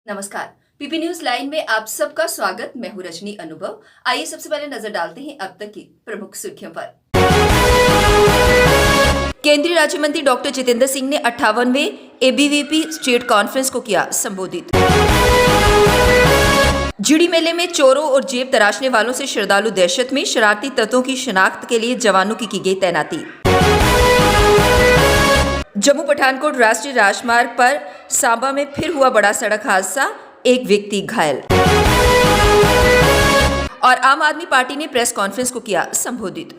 नमस्कार। PP news line में आप सबका स्वागत। मैं हूं रजनी अनुभव। आइए सबसे पहले नजर डालते हैं अब तक की प्रमुख सुर्खियों पर। केंद्रीय राज्य मंत्री डॉक्टर जितेंद्र सिंह ने 58वें एबीवीपी स्टेट कॉन्फ्रेंस को किया संबोधित। जीडी मेले में चोरों और जेब तराशने वालों से श्रद्धालु दहशत में, शरारती तत्वों की शिनाख्त के लिए जवानों की गई तैनाती। जम्मू पठानकोट राष्ट्रीय राजमार्ग पर सांबा में फिर हुआ बड़ा सड़क हादसा, एक व्यक्ति घायल। और आम आदमी पार्टी ने प्रेस कॉन्फ्रेंस को किया संबोधित।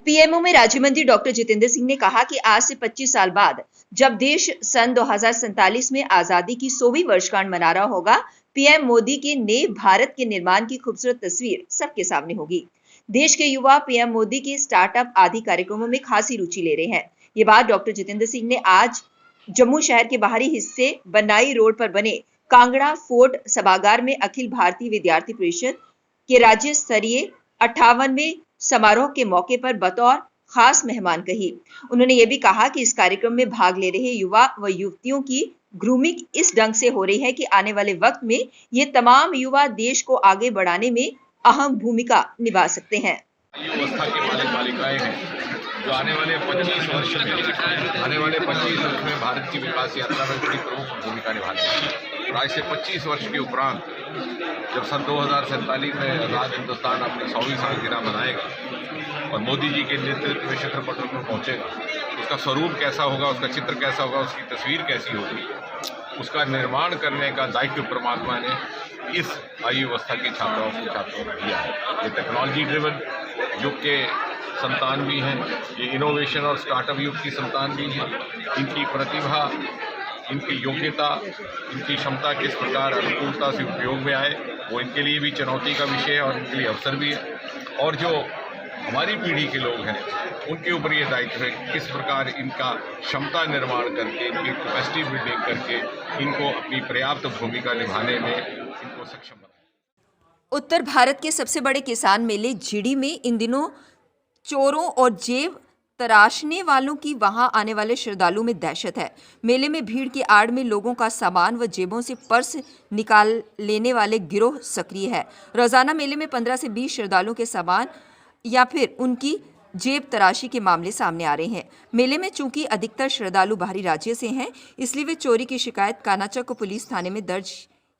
पीएमओ में राज्य मंत्री डॉक्टर जितेंद्र सिंह ने कहा कि आज से 25 साल बाद जब देश सन 2047 में आजादी की 100वीं वर्षगांठ मना रहा होगा, पीएम मोदी के नए भारत के निर्माण की खूबसूरत तस्वीर सबके सामने होगी। देश के युवा पीएम मोदी के स्टार्टअप आदि कार्यक्रमों में खासी रुचि ले रहे हैं। ये बात डॉक्टर जितेंद्र सिंह ने आज जम्मू शहर के बाहरी हिस्से बनाई रोड पर बने कांगड़ा फोर्ट सभागार में अखिल भारतीय विद्यार्थी परिषद के राज्य स्तरीय 58वें समारोह के मौके पर बतौर खास मेहमान कही। उन्होंने ये भी कहा कि इस कार्यक्रम में भाग ले रहे युवा व युवतियों की ग्रूमिंग इस ढंग से हो रही है कि आने वाले वक्त में ये तमाम युवा देश को आगे बढ़ाने में अहम भूमिका निभा सकते हैं। युवस्था के बालिक बालिकाएं हैं जो आने वाले 25 वर्ष में भारत की विकास यात्रा में बड़ी प्रमुख भूमिका निभाने वाली। आज से 25 वर्ष के उपरांत जब सन 2047 में आज़ाद हिंदुस्तान अपनी 100वीं सालगिरह मनाएगा और मोदी जी के नेतृत्व में शिखर पटल पर पहुंचेगा, उसका स्वरूप कैसा होगा, उसका चित्र कैसा होगा, उसकी तस्वीर कैसी होगी, उसका निर्माण करने का दायित्व परमात्मा ने इस आयु अवस्था के छात्रों को दिया है। ये टेक्नोलॉजी ड्रिवन युग के संतान भी हैं, ये इनोवेशन और स्टार्टअप युग की संतान भी हैं। इनकी प्रतिभा, इनकी योग्यता, इनकी क्षमता किस प्रकार अनुकूलता से उपयोग में आए, वो इनके लिए भी चुनौती का विषय है और इनके लिए अवसर भी है। और जो हमारी पीढ़ी के लोग हैं उनके ऊपर ये दायित्व है किस प्रकार इनका क्षमता निर्माण करके, इनकी कैपेसिटी बिल्डिंग करके इनको अपनी पर्याप्त भूमिका निभाने में इनको सक्षम बनाए। उत्तर भारत के सबसे बड़े किसान मेले जीडी में इन दिनों चोरों और जेब तराशने वालों की वहां आने वाले श्रद्धालुओं में दहशत है। मेले में भीड़ की आड़ में लोगों का सामान व जेबों से पर्स निकाल लेने वाले गिरोह सक्रिय है। रोजाना मेले में 15 से 20 श्रद्धालुओं के सामान या फिर उनकी जेब तराशी के मामले सामने आ रहे हैं। मेले में चूंकि अधिकतर श्रद्धालु बाहरी राज्य से हैं, इसलिए वे चोरी की शिकायत कानाचक्क पुलिस थाने में दर्ज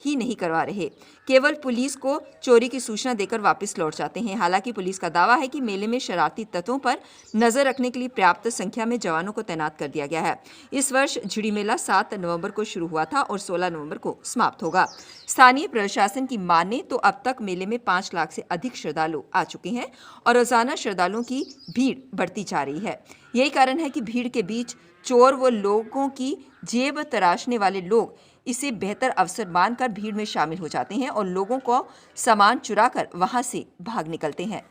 ही नहीं करवा रहे, केवल पुलिस को चोरी की सूचना देकर वापस लौट जाते हैं। हालांकि पुलिस का दावा है कि मेले में शरारती तत्वों पर नजर रखने के लिए पर्याप्त संख्या में जवानों को तैनात कर दिया गया है। इस वर्ष जीडी मेला 7 नवंबर को शुरू हुआ था और 16 नवंबर को समाप्त होगा। स्थानीय प्रशासन की माने तो अब तक मेले में 5 लाख से अधिक श्रद्धालु आ चुके हैं और रोजाना श्रद्धालुओं की भीड़ बढ़ती जा रही है। यही कारण है कि भीड़ के बीच चोर व लोगों की जेब तराशने वाले लोग इसे बेहतर अवसर मानकर भीड़ में शामिल हो जाते हैं और लोगों को सामान चुराकर वहां से भाग निकलते हैं।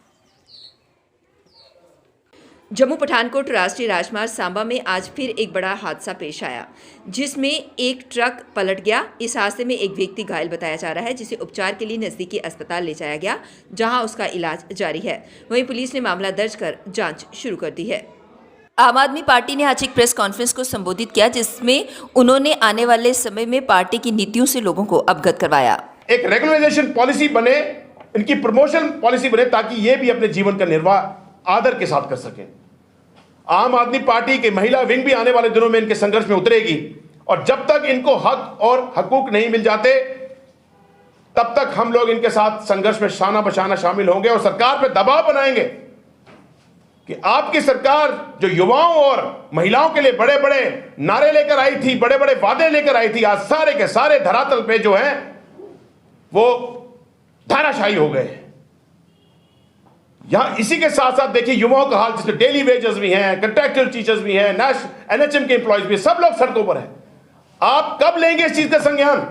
जम्मू पठानकोट राष्ट्रीय राजमार्ग सांबा में आज फिर एक बड़ा हादसा पेश आया, जिसमें एक ट्रक पलट गया। इस हादसे में एक व्यक्ति घायल बताया जा रहा है, जिसे उपचार के लिए नजदीकी अस्पताल ले जाया गया, जहां उसका इलाज जारी है। वहीं पुलिस ने मामला दर्ज कर जांच शुरू कर दी है। आम आदमी पार्टी ने आज एक प्रेस कॉन्फ्रेंस को संबोधित किया, जिसमें उन्होंने आने वाले समय में पार्टी की नीतियों से लोगों को अवगत करवाया। एक रेगुलराइजेशन पॉलिसी बने, इनकी प्रमोशन पॉलिसी बने, ताकि ये भी अपने जीवन का निर्वाह आदर के साथ कर सकें। आम आदमी पार्टी के महिला विंग भी आने वाले दिनों में इनके संघर्ष में उतरेगी और जब तक इनको हक और हकूक नहीं मिल जाते तब तक हम लोग इनके साथ संघर्ष में शाना बशाना शामिल होंगे और सरकार पर दबाव बनाएंगे कि आपकी सरकार जो युवाओं और महिलाओं के लिए बड़े बड़े नारे लेकर आई थी, बड़े बड़े वादे लेकर आई थी, आज सारे के सारे धरातल पे जो है वो धाराशाही हो गए। यहां इसी के साथ साथ देखिए युवाओं का हाल, जिसमें डेली वेजेस भी हैं, कंट्रैक्चुअल टीचर्स भी हैं, एनएचएम के एम्प्लॉयज भी, सब लोग सड़कों पर हैं। आप कब लेंगे इस चीज का संज्ञान?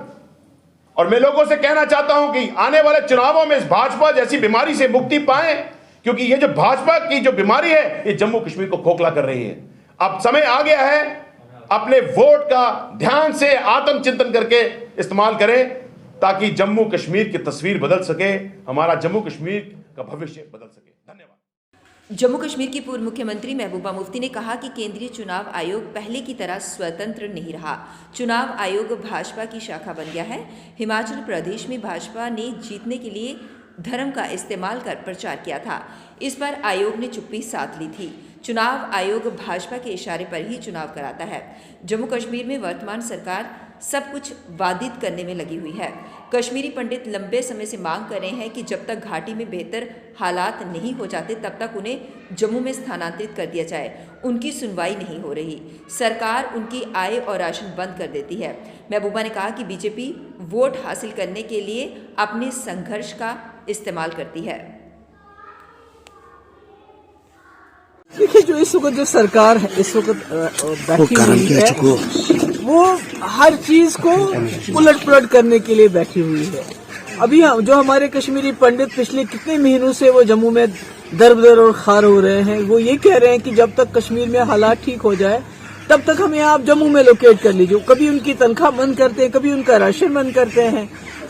और मैं लोगों से कहना चाहता हूं कि आने वाले चुनावों में इस भाजपा जैसी बीमारी से मुक्ति पाएं, क्योंकि ये जो भाजपा की जो बीमारी है ये जम्मू कश्मीर को खोखला कर रही है। अब समय आ गया है, अपने वोट का ध्यान से आत्मचिंतन करके इस्तेमाल करें ताकि जम्मू कश्मीर की तस्वीर बदल सके, हमारा जम्मू कश्मीर का भविष्य बदल सके। धन्यवाद। जम्मू कश्मीर की पूर्व मुख्यमंत्री महबूबा मुफ्ती ने कहा कि केंद्रीय चुनाव आयोग पहले की तरह स्वतंत्र नहीं रहा। चुनाव आयोग भाजपा की शाखा बन गया है। हिमाचल प्रदेश में भाजपा ने जीतने के लिए धर्म का इस्तेमाल कर प्रचार किया था। इस पर आयोग ने चुप्पी साध ली थी। चुनाव आयोग भाजपा के इशारे पर ही चुनाव कराता है। जम्मू कश्मीर में वर्तमान सरकार सब कुछ बाधित करने में लगी हुई है। कश्मीरी पंडित लंबे समय से मांग कर रहे हैं कि जब तक घाटी में बेहतर हालात नहीं हो जाते तब तक उन्हें जम्मू में स्थानांतरित कर दिया जाए। उनकी सुनवाई नहीं हो रही। सरकार उनकी आय और राशन बंद कर देती है। महबूबा ने कहा कि बीजेपी वोट हासिल करने के लिए अपने संघर्ष का इस्तेमाल करती है। देखिए, जो इस वक्त जो सरकार है इस वक्त बैठी हुई है वो हर चीज को उलट पुलट करने के लिए बैठी हुई है। अभी जो हमारे कश्मीरी पंडित पिछले कितने महीनों से वो जम्मू में दर बदर और खार हो रहे हैं, वो ये कह रहे हैं कि जब तक कश्मीर में हालात ठीक हो जाए तब तक हमें आप जम्मू में लोकेट कर लीजिए। कभी उनकी तनख्वाह बंद करते हैं, कभी उनका राशन बंद करते हैं।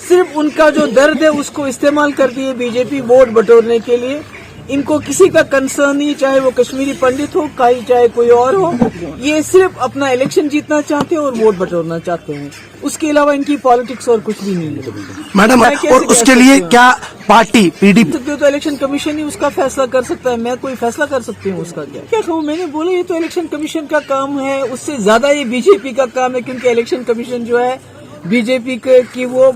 सिर्फ उनका जो दर्द है उसको इस्तेमाल करती है बीजेपी वोट बटोरने के लिए। इनको किसी का कंसर्न नहीं, चाहे वो कश्मीरी पंडित हो चाहे कोई और हो। ये सिर्फ अपना इलेक्शन जीतना चाहते हैं और वोट बटोरना चाहते हैं। उसके अलावा इनकी पॉलिटिक्स और कुछ भी नहीं है। मैडम, और उसके लिए क्या पार्टी पीडीपी तो इलेक्शन कमीशन ही उसका फैसला कर सकता है। मैं कोई फैसला कर सकती हूँ उसका? क्या कहूँ? मैंने बोला ये तो इलेक्शन कमीशन का काम है। उससे ज्यादा ये बीजेपी का काम है, क्योंकि इलेक्शन कमीशन जो है बीजेपी की वो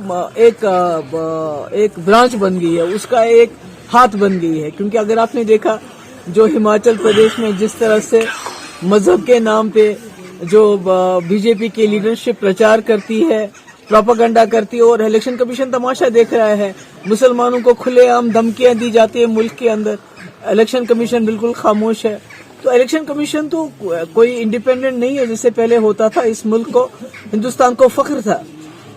एक ब्रांच बन गई है, उसका एक हाथ बन गई है। क्योंकि अगर आपने देखा जो हिमाचल प्रदेश में जिस तरह से मजहब के नाम पे जो बीजेपी की लीडरशिप प्रचार करती है, प्रोपेगेंडा करती है, और इलेक्शन कमीशन तमाशा देख रहा है। मुसलमानों को खुलेआम धमकियां दी जाती है मुल्क के अंदर, इलेक्शन कमीशन बिल्कुल खामोश है। तो इलेक्शन कमीशन तो कोई इंडिपेंडेंट नहीं है जैसे पहले होता था। इस मुल्क को, हिंदुस्तान को फख्र था।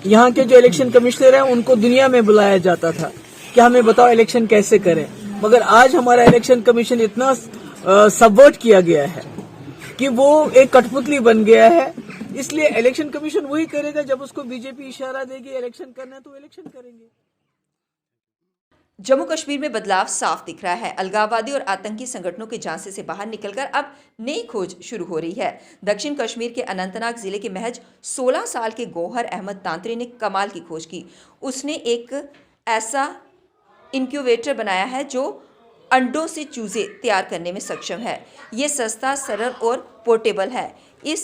यहाँ के जो इलेक्शन कमिश्नर हैं उनको दुनिया में बुलाया जाता था कि हमें बताओ इलेक्शन कैसे करें। मगर आज हमारा इलेक्शन कमीशन इतना सबवर्ट किया गया है कि वो एक कठपुतली बन गया है। इसलिए इलेक्शन कमीशन वही करेगा जब उसको बीजेपी इशारा देगी इलेक्शन करना है तो इलेक्शन करेंगे। जम्मू कश्मीर में बदलाव साफ दिख रहा है। अलगाववादी और आतंकी संगठनों के झांसे से बाहर निकलकर अब नई खोज शुरू हो रही है। दक्षिण कश्मीर के अनंतनाग जिले के महज 16 साल के गौहर अहमद तांत्री ने कमाल की खोज की। उसने एक ऐसा इनक्यूबेटर बनाया है जो अंडों से चूजे तैयार करने में सक्षम है। ये सस्ता, सरल और पोर्टेबल है। ये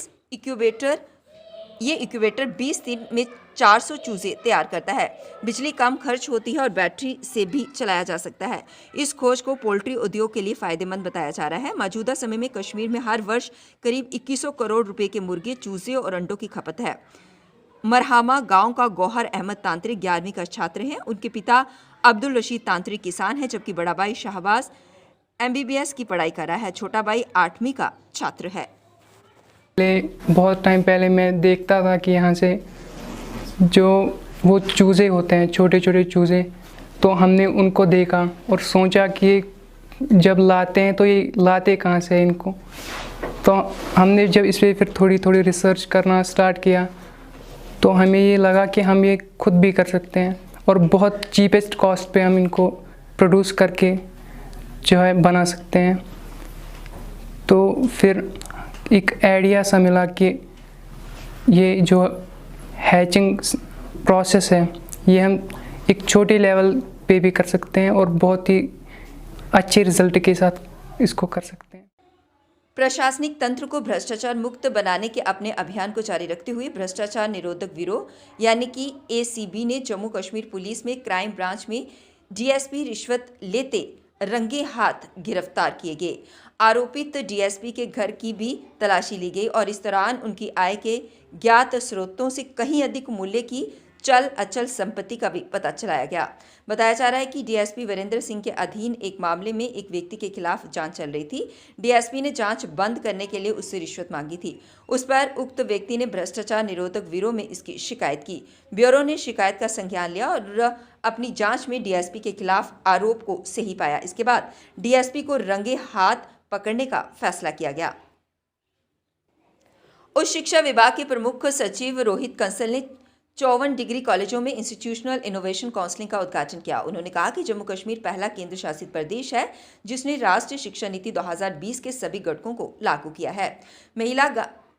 इक्यूबेटर 20 दिन में 400 चूजे तैयार करता है। बिजली कम खर्च होती है और बैटरी से भी चलाया जा सकता है। इस खोज को पोल्ट्री उद्योग के लिए फायदेमंद बताया जा रहा है। मौजूदा समय में कश्मीर में हर वर्ष करीब 2100 करोड़ रुपए के मुर्गे, चूजे और अंडों की खपत है। मरहामा गांव का गौहर अहमद तांत्री 11वीं का छात्र हैं। उनके पिता अब्दुल रशीद तांत्री किसान है, जबकि बड़ा भाई शाहबाज MBBS की पढ़ाई कर रहा है। छोटा भाई 8वीं का छात्र है। बहुत टाइम पहले मैं देखता था कि यहाँ से जो वो चूज़े होते हैं, छोटे छोटे चूज़े, तो हमने उनको देखा और सोचा कि जब लाते हैं तो ये लाते कहाँ से हैं इनको। तो हमने जब इस पर फिर थोड़ी थोड़ी रिसर्च करना स्टार्ट किया तो हमें ये लगा कि हम ये खुद भी कर सकते हैं और बहुत चीपेस्ट कॉस्ट पे हम इनको प्रोड्यूस करके जो है बना सकते हैं। तो फिर एक आइडिया सा मिला कि ये जो हैचिंग प्रोसेस है ये हम एक छोटे लेवल पे भी कर सकते हैं और बहुत ही अच्छे रिजल्ट के साथ इसको कर सकते हैं। प्रशासनिक तंत्र को भ्रष्टाचार मुक्त बनाने के अपने अभियान को जारी रखते हुए भ्रष्टाचार निरोधक ब्यूरो यानी कि ACB ने जम्मू कश्मीर पुलिस में क्राइम ब्रांच में DSP रिश्वत लेते रंगे हाथ गिरफ्तार किए गए। आरोपित DSP के घर की भी तलाशी ली गई और इस दौरान उनकी आय के ज्ञात स्रोतों से कहीं अधिक मूल्य की चल अचल संपत्ति का भी पता चलाया गया। बताया जा रहा है कि DSP वीरेंद्र सिंह के अधीन एक मामले में एक व्यक्ति के खिलाफ जांच चल रही थी। DSP ने जांच बंद करने के लिए उससे रिश्वत मांगी थी। उस पर उक्त व्यक्ति ने भ्रष्टाचार निरोधक ब्यूरो में इसकी शिकायत की। ब्यूरो ने शिकायत का संज्ञान लिया और अपनी जांच में DSP के खिलाफ आरोप को सही पाया। इसके बाद DSP को रंगे हाथ पकड़ने का फैसला किया गया। उच्च शिक्षा विभाग के प्रमुख सचिव रोहित कंसल ने 54 डिग्री कॉलेजों में इंस्टीट्यूशनल इनोवेशन काउंसलिंग का उद्घाटन किया। उन्होंने कहा कि जम्मू कश्मीर पहला केंद्र शासित प्रदेश है जिसने राष्ट्रीय शिक्षा नीति 2020 के सभी घटकों को लागू किया है। महिला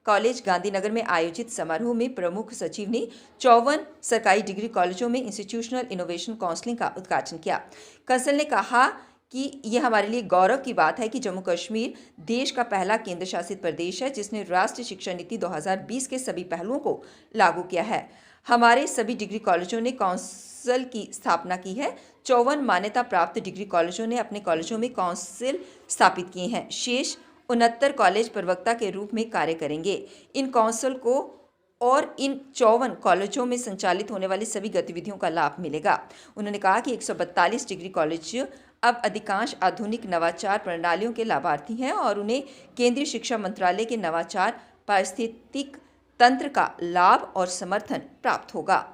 कॉलेज गांधीनगर में आयोजित समारोह में प्रमुख सचिव ने 54 सरकारी डिग्री कॉलेजों में इंस्टीट्यूशनल इनोवेशन काउंसलिंग का उद्घाटन किया। कंसल ने कहा कि यह हमारे लिए गौरव की बात है कि जम्मू कश्मीर देश का पहला केंद्र शासित प्रदेश है जिसने राष्ट्रीय शिक्षा नीति 2020 के सभी पहलुओं को लागू किया है। हमारे सभी डिग्री कॉलेजों ने काउंसिल की स्थापना की है। 54 मान्यता प्राप्त डिग्री कॉलेजों ने अपने कॉलेजों में काउंसिल स्थापित किए हैं। शेष 69 कॉलेज प्रवक्ता के रूप में कार्य करेंगे। इन काउंसिल को और इन 54 कॉलेजों में संचालित होने वाली सभी गतिविधियों का लाभ मिलेगा। उन्होंने कहा कि 142 डिग्री कॉलेज अब अधिकांश आधुनिक नवाचार प्रणालियों के लाभार्थी हैं और उन्हें केंद्रीय शिक्षा मंत्रालय के नवाचार पारिस्थितिक तंत्र का लाभ और समर्थन प्राप्त होगा।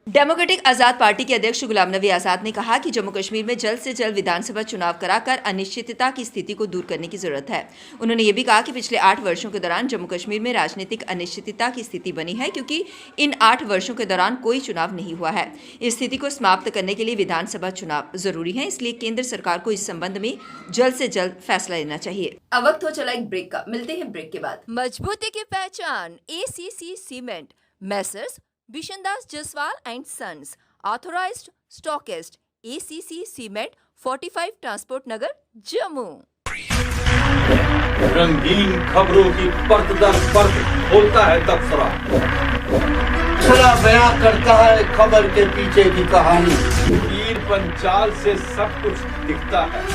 डेमोक्रेटिक आज़ाद पार्टी के अध्यक्ष गुलाम नबी आज़ाद ने कहा कि जम्मू कश्मीर में जल्द से जल्द विधानसभा चुनाव कराकर अनिश्चितता की स्थिति को दूर करने की जरूरत है। उन्होंने ये भी कहा कि पिछले 8 वर्षों के दौरान जम्मू कश्मीर में राजनीतिक अनिश्चितता की स्थिति बनी है क्योंकि इन 8 वर्षों के दौरान कोई चुनाव नहीं हुआ है। इस स्थिति को समाप्त करने के लिए विधानसभा चुनाव जरूरी है, इसलिए केंद्र सरकार को इस संबंध में जल्द से जल्द फैसला लेना चाहिए। अब वक्त हो चला एक ब्रेक का, मिलते हैं ब्रेक के बाद। मजबूती की पहचान ACC cement, messrs Bishandas Jaswal and sons, authorised stockist, ACC cement, 45 transport Nagar, Jammu. रंगीन खबरों की परत दर परत खोलता है तबसरा, बयां करता है खबर के पीछे की कहानी। तीर पंचाल से सब कुछ दिखता है।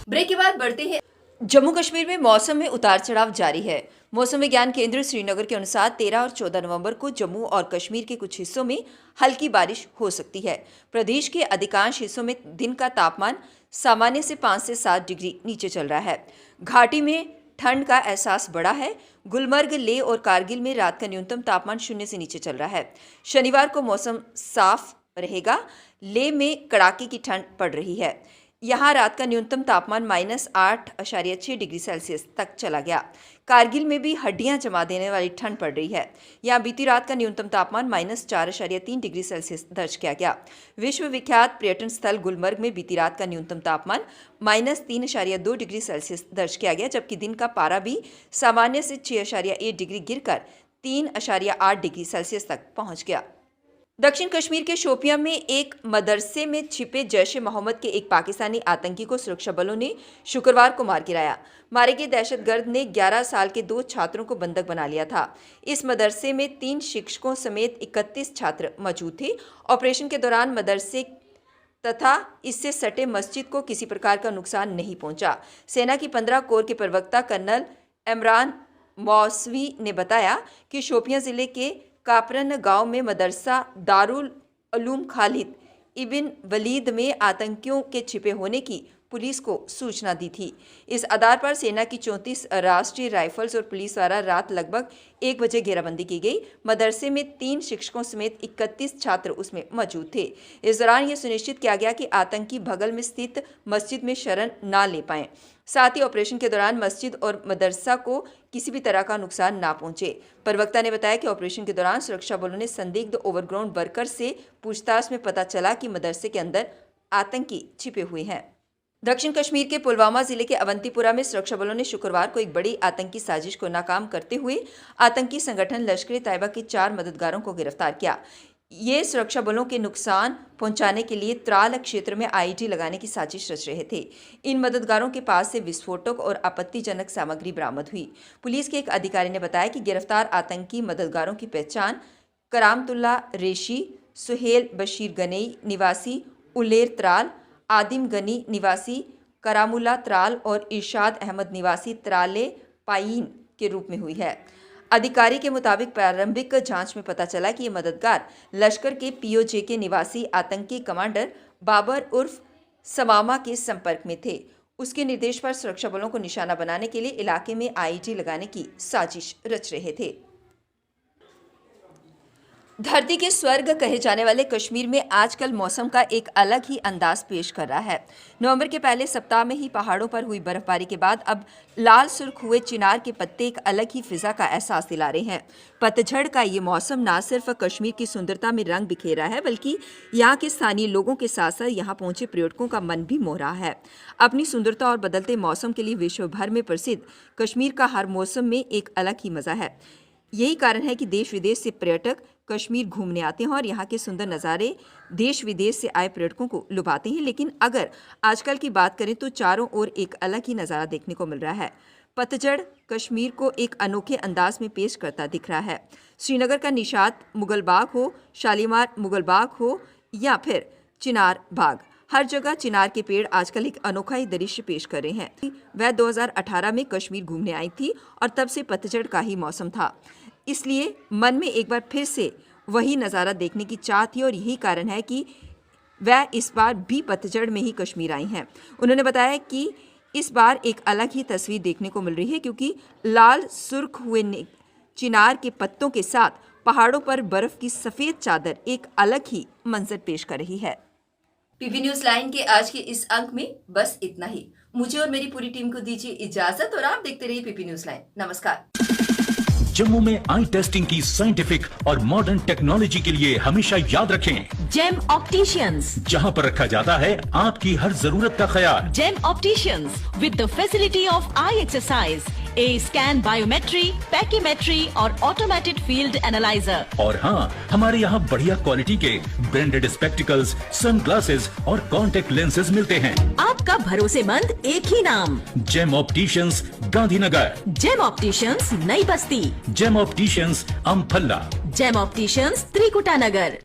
ब्रेक के बाद बढ़ते हैं। जम्मू कश्मीर में मौसम में उतार चढ़ाव जारी है। मौसम विज्ञान केंद्र श्रीनगर के अनुसार 13 और 14 नवंबर को जम्मू और कश्मीर के कुछ हिस्सों में हल्की बारिश हो सकती है। प्रदेश के अधिकांश हिस्सों में दिन का तापमान सामान्य से 5 से 7 डिग्री नीचे चल रहा है। घाटी में ठंड का एहसास बढ़ा है। गुलमर्ग, लेह और कारगिल में रात का न्यूनतम तापमान 0 से नीचे चल रहा है। शनिवार को मौसम साफ रहेगा। लेह में कड़ाके की ठंड पड़ रही है। यहाँ रात का न्यूनतम तापमान -8.6 डिग्री सेल्सियस तक चला गया। कारगिल में भी हड्डियां जमा देने वाली ठंड पड़ रही है। यहाँ बीती रात का न्यूनतम तापमान -4.3 डिग्री सेल्सियस दर्ज किया गया। विश्व विख्यात पर्यटन स्थल गुलमर्ग में बीती रात का न्यूनतम तापमान -3.2 डिग्री सेल्सियस दर्ज किया गया, जबकि दिन का पारा भी सामान्य से 6.1 डिग्री गिरकर 3.8 डिग्री सेल्सियस तक पहुंच गया। दक्षिण कश्मीर के शोपियां में एक मदरसे में छिपे जैश ए मोहम्मद के एक पाकिस्तानी आतंकी को सुरक्षा बलों ने शुक्रवार को मार गिराया। मारे गए दहशतगर्द ने 11 साल के 2 छात्रों को बंधक बना लिया था। इस मदरसे में 3 शिक्षकों समेत 31 छात्र मौजूद थे। ऑपरेशन के दौरान मदरसे तथा इससे सटे मस्जिद को किसी प्रकार का नुकसान नहीं पहुंचा। सेना की 15 कोर के प्रवक्ता कर्नल इमरान मौसवी ने बताया कि शोपियां जिले के कापरन गांव में मदरसा दारुल उलूम खालिद इबिन वलीद में आतंकियों के छिपे होने की पुलिस को सूचना दी थी। इस आधार पर सेना की 34 राष्ट्रीय राइफल्स और पुलिस द्वारा रात लगभग 1 बजे घेराबंदी की गई। मदरसे में 3 शिक्षकों समेत 31 छात्र उसमें मौजूद थे। इस दौरान यह सुनिश्चित किया गया कि आतंकी बगल में स्थित मस्जिद में शरण ना ले पाएं। साथ ही ऑपरेशन के दौरान मस्जिद और मदरसा को किसी भी तरह का नुकसान ना पहुंचे। प्रवक्ता ने बताया कि ऑपरेशन के दौरान सुरक्षा बलों ने संदिग्ध ओवरग्राउंड वर्कर से पूछताछ में पता चला कि मदरसे के अंदर आतंकी छिपे हुए हैं। दक्षिण कश्मीर के पुलवामा जिले के अवंतीपुरा में सुरक्षा बलों ने शुक्रवार को एक बड़ी आतंकी साजिश को नाकाम करते हुए आतंकी संगठन लश्कर-ए-तैयबा के 4 मददगारों को गिरफ्तार किया। ये सुरक्षा बलों के नुकसान पहुंचाने के लिए त्राल क्षेत्र में आईडी लगाने की साजिश रच रहे थे। इन मददगारों के पास से विस्फोटक और आपत्तिजनक सामग्री बरामद हुई। पुलिस के एक अधिकारी ने बताया कि गिरफ्तार आतंकी मददगारों की पहचान करामतुल्ला रेशी, सुहेल बशीर गनई निवासी उलेर त्राल, आदिम गनी निवासी करामुल्ला त्राल और इरशाद अहमद निवासी त्राले पायीन के रूप में हुई है। अधिकारी के मुताबिक प्रारंभिक जांच में पता चला कि ये मददगार लश्कर के पीओजे के निवासी आतंकी कमांडर बाबर उर्फ समामा के संपर्क में थे। उसके निर्देश पर सुरक्षा बलों को निशाना बनाने के लिए इलाके में आईडी लगाने की साजिश रच रहे थे। धरती के स्वर्ग कहे जाने वाले कश्मीर में आजकल मौसम का एक अलग ही अंदाज पेश कर रहा है। नवंबर के पहले सप्ताह में ही पहाड़ों पर हुई बर्फबारी के बाद अब लाल सुर्ख हुए चिनार के पत्ते एक अलग ही फिजा का एहसास दिला रहे हैं। पतझड़ का ये मौसम न सिर्फ कश्मीर की सुंदरता में रंग बिखेर रहा है, बल्कि यहाँ के स्थानीय लोगों के साथ साथ यहाँ पहुंचे पर्यटकों का मन भी मोह रहा है। अपनी सुंदरता और बदलते मौसम के लिए विश्व भर में प्रसिद्ध कश्मीर का हर मौसम में एक अलग ही मजा है। यही कारण है कि देश विदेश से पर्यटक कश्मीर घूमने आते हैं और यहाँ के सुंदर नज़ारे देश विदेश से आए पर्यटकों को लुभाते हैं। लेकिन अगर आजकल की बात करें तो चारों ओर एक अलग ही नज़ारा देखने को मिल रहा है। पतझड़ कश्मीर को एक अनोखे अंदाज में पेश करता दिख रहा है। श्रीनगर का निशात मुगल बाग हो, शालीमार मुगल बाग हो या फिर चिनार बाग, हर जगह चिनार के पेड़ आजकल एक अनोखा ही दृश्य पेश कर रहे हैं। वह 2018 में कश्मीर घूमने आई थी और तब से पतझड़ का ही मौसम था, इसलिए मन में एक बार फिर से वही नज़ारा देखने की चाह थी और यही कारण है कि वह इस बार भी पतझड़ में ही कश्मीर आई हैं। उन्होंने बताया कि इस बार एक अलग ही तस्वीर देखने को मिल रही है, क्योंकि लाल सुर्ख हुए चिनार के पत्तों के साथ पहाड़ों पर बर्फ की सफ़ेद चादर एक अलग ही मंजर पेश कर रही है। पीबी न्यूज़ लाइन के आज के इस अंक में बस इतना ही। मुझे और मेरी पूरी टीम को दीजिए इजाजत और आप देखते रहिए पीबी न्यूज़ लाइन। नमस्कार। जम्मू में आई टेस्टिंग की साइंटिफिक और मॉडर्न टेक्नोलॉजी के लिए हमेशा याद रखें जेम ऑप्टिशियंस, जहां पर रखा जाता है आपकी हर जरूरत का ख्याल। Gem opticians with the facility of eye exercise, A scan, biometry, pachymetry और ऑटोमेटेड फील्ड एनालाइजर। और हाँ, हमारे यहाँ बढ़िया क्वालिटी के ब्रांडेड स्पेक्टिकल्स, सनग्लासेस और कॉन्टेक्ट लेंसेज मिलते हैं। आपका भरोसेमंद एक ही नाम, Gem opticians, Gandhinagar. Gem opticians, Nai Basti. Gem opticians, Amphalla. Gem opticians, Trikuta नगर।